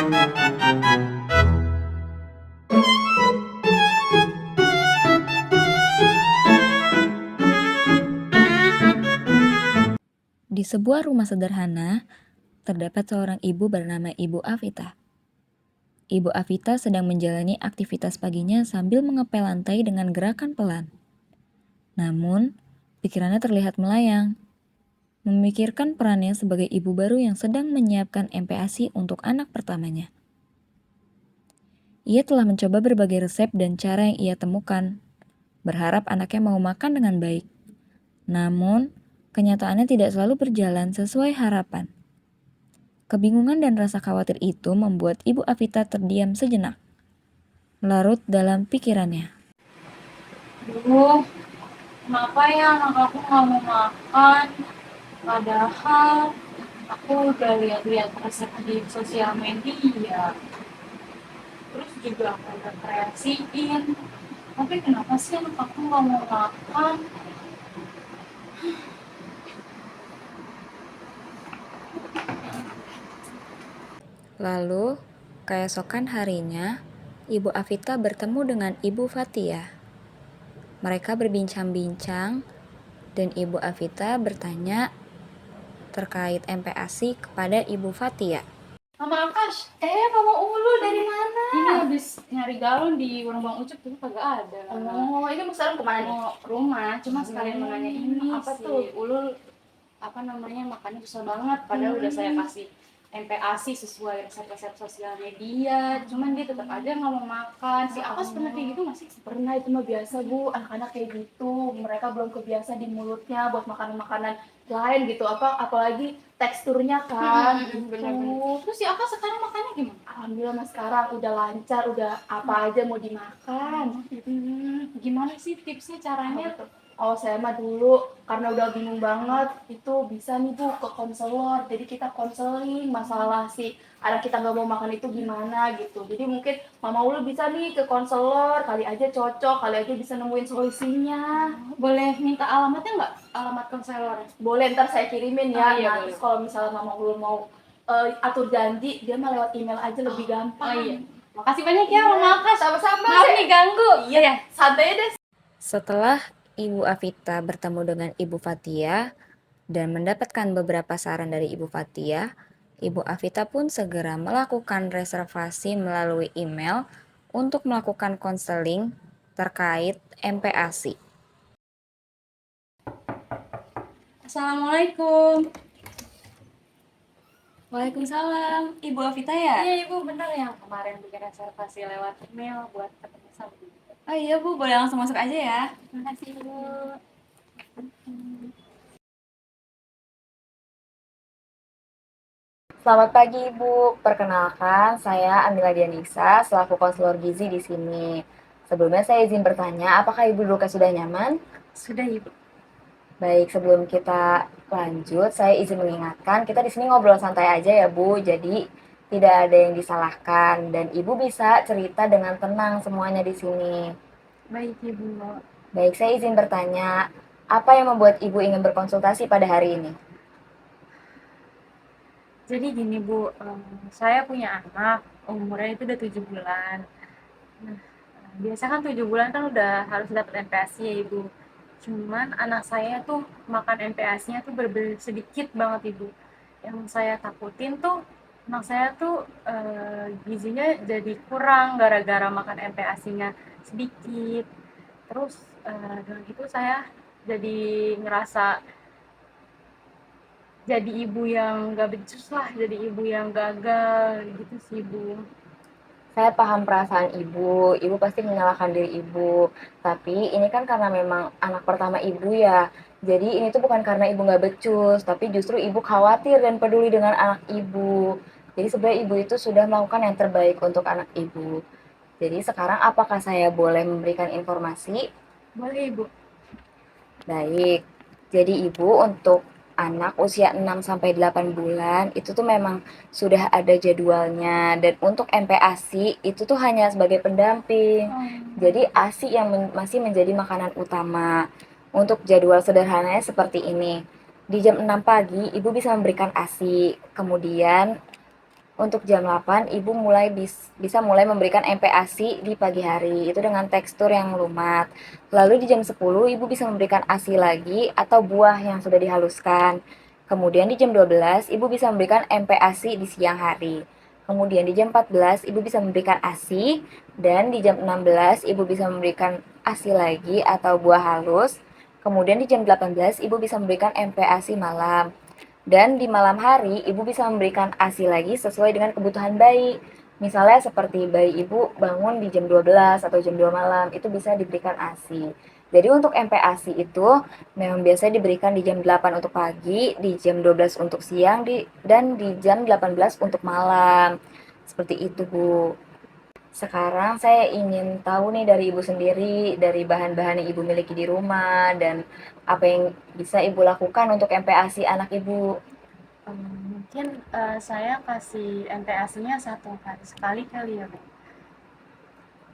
Di sebuah rumah sederhana, terdapat seorang ibu bernama Ibu Afita. Ibu Afita sedang menjalani aktivitas paginya sambil mengepel lantai dengan gerakan pelan. Namun, pikirannya terlihat melayang, memikirkan perannya sebagai ibu baru yang sedang menyiapkan MPASI untuk anak pertamanya. Ia telah mencoba berbagai resep dan cara yang ia temukan, berharap anaknya mau makan dengan baik. Namun, kenyataannya tidak selalu berjalan sesuai harapan. Kebingungan dan rasa khawatir itu membuat Ibu Afita terdiam sejenak, larut dalam pikirannya. Duh, kenapa ya anak aku nggak mau makan? Padahal aku udah lihat-lihat resep di sosial media. Terus juga aku udah kreasiin. Tapi kenapa sih anak aku nggak mau makan? Lalu, keesokan harinya, Ibu Afita bertemu dengan Ibu Fatia. Mereka berbincang-bincang, dan Ibu Afita bertanya terkait MPASI kepada Ibu Fatia. Mama Akash, Mama Ulu dari mana? Ini habis nyari galon di warung Bang Ucup tuh kagak ada. Oh, ini mau sekarang kemana nih? Mau rumah, cuma sekalian mau nanya ini apa si tuh? Ulul makannya susah banget, padahal udah saya kasih MPASI sesuai resep-resep sosial media, cuman dia tetap aja nggak mau makan. Si Akas pernah kayak gitu nggak sih? Pernah, itu mah biasa Bu, anak-anak kayak gitu. Mereka belum kebiasa di mulutnya buat makanan-makanan lain gitu. Apalagi teksturnya kan. Bener-bener. Terus si Akas sekarang makannya gimana? Alhamdulillah mas sekarang udah lancar, udah apa aja mau dimakan. Gimana sih tipsnya caranya? Oh saya mah dulu karena udah bingung banget itu bisa nih Bu ke konselor, jadi kita konseling masalah si anak kita nggak mau makan itu gimana gitu. Jadi mungkin Mama Ulu bisa nih ke konselor, kali aja cocok, kali aja bisa nemuin solusinya. Boleh minta alamatnya nggak? Alamat konselor? Boleh, ntar saya kirimin ya. Iya, Terus kalau misalnya Mama Ulu mau atur janji, dia mah lewat email aja lebih gampang. Iya. Makasih banyak ya Mama Akas. Sama-sama. Maaf nih ganggu. Iya, santai deh. Setelah Ibu Afita bertemu dengan Ibu Fatia dan mendapatkan beberapa saran dari Ibu Fatia, Ibu Afita pun segera melakukan reservasi melalui email untuk melakukan konseling terkait MPASI. Assalamualaikum. Waalaikumsalam, Ibu Afita ya? Iya Ibu, benar yang kemarin bikin reservasi lewat email buat ketemu sama Ibu. Oh iya Bu, boleh langsung masuk aja ya. Terima kasih Bu. Selamat pagi Ibu, perkenalkan saya Amila Dianisa selaku konselor gizi di sini. Sebelumnya saya izin bertanya, apakah Ibu duduknya sudah nyaman? Sudah Ibu. Baik, sebelum kita lanjut, saya izin mengingatkan kita di sini ngobrol santai aja ya Bu, jadi tidak ada yang disalahkan dan Ibu bisa cerita dengan tenang semuanya di sini. Baik Ibu. Baik, saya izin bertanya, apa yang membuat Ibu ingin berkonsultasi pada hari ini? Jadi gini Bu, saya punya anak, umurnya itu udah 7 bulan. Nah, biasa kan 7 bulan kan udah harus dapat MPASI ya Ibu. Cuman anak saya tuh makan MPASI-nya tuh bener-bener sedikit banget Ibu. Yang saya takutin tuh anak saya tuh gizinya jadi kurang gara-gara makan MPASI-nya sedikit. Terus dengan itu saya jadi ngerasa jadi ibu yang gak becus lah, jadi ibu yang gagal gitu sih Bu. Saya paham perasaan Ibu pasti menyalahkan diri Ibu. Tapi ini kan karena memang anak pertama Ibu ya. Jadi ini tuh bukan karena Ibu nggak becus, tapi justru Ibu khawatir dan peduli dengan anak Ibu. Jadi sebenarnya Ibu itu sudah melakukan yang terbaik untuk anak Ibu. Jadi sekarang apakah saya boleh memberikan informasi? Boleh Ibu. Baik. Jadi Ibu untuk anak usia 6-8 bulan itu tuh memang sudah ada jadwalnya dan untuk MPASI itu tuh hanya sebagai pendamping. Jadi ASI yang masih menjadi makanan utama. Untuk jadwal sederhananya seperti ini. Di jam 6 pagi Ibu bisa memberikan ASI. Kemudian Untuk jam 8, Ibu bisa mulai memberikan MPASI di pagi hari, itu dengan tekstur yang lumat. Lalu di jam 10, Ibu bisa memberikan ASI lagi atau buah yang sudah dihaluskan. Kemudian di jam 12, Ibu bisa memberikan MPASI di siang hari. Kemudian di jam 14, Ibu bisa memberikan ASI, dan di jam 16, Ibu bisa memberikan ASI lagi atau buah halus. Kemudian di jam 18, Ibu bisa memberikan MPASI malam. Dan di malam hari, ibu bisa memberikan ASI lagi sesuai dengan kebutuhan bayi. Misalnya seperti bayi ibu bangun di jam 12 atau jam 2 malam, itu bisa diberikan ASI. Jadi untuk MPASI itu memang biasanya diberikan di jam 8 untuk pagi, di jam 12 untuk siang, dan di jam 18 untuk malam. Seperti itu, Bu. Sekarang saya ingin tahu nih dari Ibu sendiri, dari bahan-bahan yang Ibu miliki di rumah, dan apa yang bisa Ibu lakukan untuk MPASI anak Ibu. Mungkin saya kasih MPASI-nya 1 hari sekali kali ya, Bu.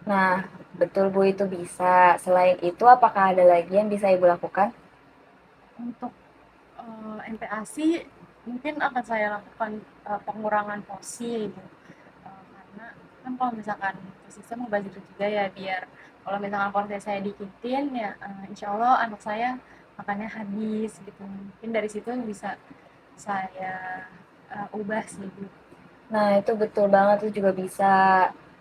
Nah, betul Bu, itu bisa. Selain itu, apakah ada lagi yang bisa Ibu lakukan? Untuk MPASI mungkin akan saya lakukan pengurangan porsi, Ibu. Karena kan kalau misalkan posisinya mau budget juga ya, biar kalau misalkan porsi saya dikitin ya insya Allah anak saya makannya habis gitu. Mungkin dari situ bisa saya ubah sih, Bu. Nah, itu betul banget, itu juga bisa.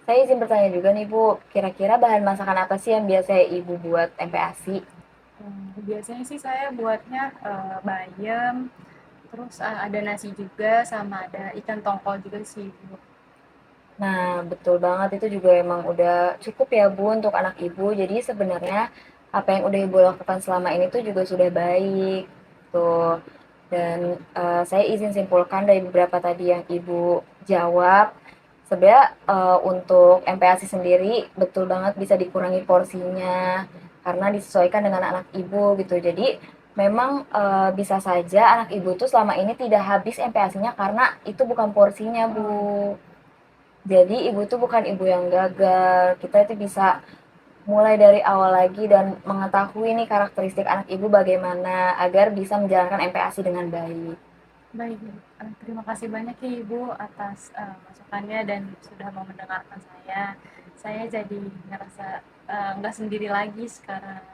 Saya izin bertanya juga nih Bu, kira-kira bahan masakan apa sih yang biasa Ibu buat MPASI? Biasanya sih saya buatnya bayam, terus ada nasi juga sama ada ikan tongkol juga sih, Bu. Nah, betul banget, itu juga emang udah cukup ya Bu untuk anak Ibu. Jadi sebenarnya apa yang udah Ibu lakukan selama ini tuh juga sudah baik. Tuh. Dan saya izin simpulkan dari beberapa tadi yang Ibu jawab, sebenarnya untuk MPASI sendiri betul banget bisa dikurangi porsinya karena disesuaikan dengan anak Ibu gitu. Jadi memang bisa saja anak Ibu tuh selama ini tidak habis MPASI-nya karena itu bukan porsinya, Bu. Jadi ibu tuh bukan ibu yang gagal. Kita itu bisa mulai dari awal lagi dan mengetahui nih karakteristik anak ibu bagaimana agar bisa menjalankan MPASI dengan baik. Baik, terima kasih banyak ya Ibu atas masukannya dan sudah mau mendengarkan saya. Saya jadi ngerasa nggak sendiri lagi sekarang.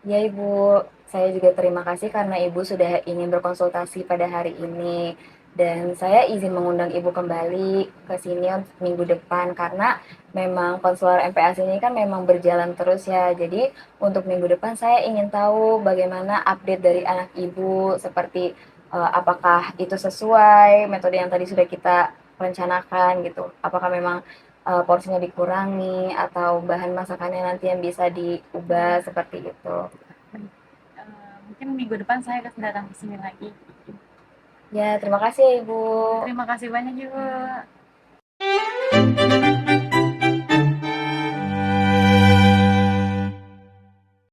Ya Ibu, saya juga terima kasih karena Ibu sudah ingin berkonsultasi pada hari ini. Dan saya izin mengundang Ibu kembali ke sini untuk minggu depan karena memang konselor MPASI ini kan memang berjalan terus ya. Jadi untuk minggu depan saya ingin tahu bagaimana update dari anak Ibu seperti apakah itu sesuai metode yang tadi sudah kita rencanakan gitu. Apakah memang porsinya dikurangi atau bahan masakannya nanti yang bisa diubah seperti itu. Baik, mungkin minggu depan saya akan datang ke sini lagi. Ya, terima kasih ya Ibu. Terima kasih banyak Ibu.